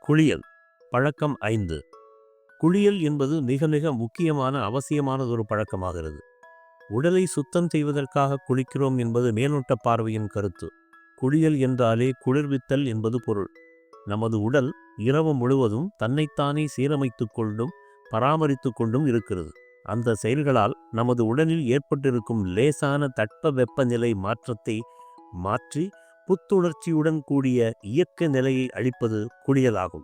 குளியல் பழக்கம் 5. குளியல் என்பது மிக மிக முக்கியமான அவசியமானதொரு பழக்கமாகிறது. உடலை சுத்தம் செய்வதற்காக குளிக்கிறோம் என்பது மேலோட்ட பார்வையின் கருத்து. குளியல் என்றாலே குளிர்வித்தல் என்பது பொருள். நமது உடல் இரவு முழுவதும் தன்னைத்தானே சீரமைத்து கொண்டும் பராமரித்து கொண்டும் இருக்கிறது. அந்த செயல்களால் நமது உடலில் ஏற்பட்டிருக்கும் லேசான தட்ப வெப்பநிலை மாற்றத்தை மாற்றி புத்துணர்ச்சியுடன் கூடிய இயக்க நிலையை அளிப்பது குளியலாகும்.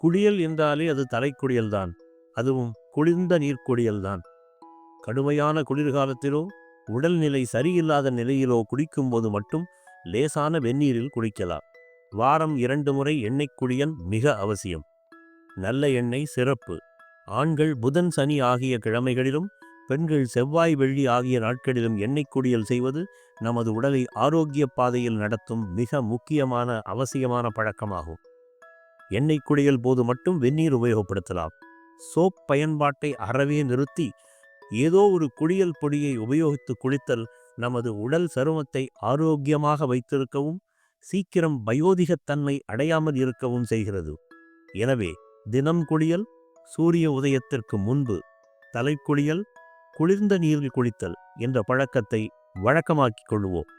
குளியல் என்றாலே அது தலைக்குளியல்தான். அதுவும் குளிர்ந்த நீர் குளியல்தான். கடுமையான குளிர்காலத்திலோ உடல்நிலை சரியில்லாத நிலையிலோ குளிக்கும்போது மட்டும் லேசான வெந்நீரில் குளிக்கலாம். வாரம் 2 முறை எண்ணெய் குளியல் மிக அவசியம். நல்ல எண்ணெய் சிறப்பு. ஆண்கள் புதன் சனி ஆகிய கிழமைகளிலும் பெண்கள் செவ்வாய் வெள்ளி ஆகிய நாட்களிலும் எண்ணெய் குளியல் செய்வது நமது உடலை ஆரோக்கிய பாதையில் நடத்தும் மிக முக்கியமான அவசியமான பழக்கமாகும். எண்ணெய் குளியல் போது மட்டும் வெந்நீர் உபயோகப்படுத்தலாம். சோப் பயன்பாட்டை அறவே நிறுத்தி ஏதோ ஒரு குளியல் பொடியை உபயோகித்து குளித்தல் நமது உடல் சருமத்தை ஆரோக்கியமாக வைத்திருக்கவும் சீக்கிரம் வயோதிகத்தன்மை அடையாமல் இருக்கவும் செய்கிறது. எனவே தினம் குளியல், சூரிய உதயத்திற்கு முன்பு தலைக்குளியல், குளிர்ந்த நீரில் குளித்தல் என்ற பழக்கத்தை வழக்கமாக்கிக் கொள்வோம்.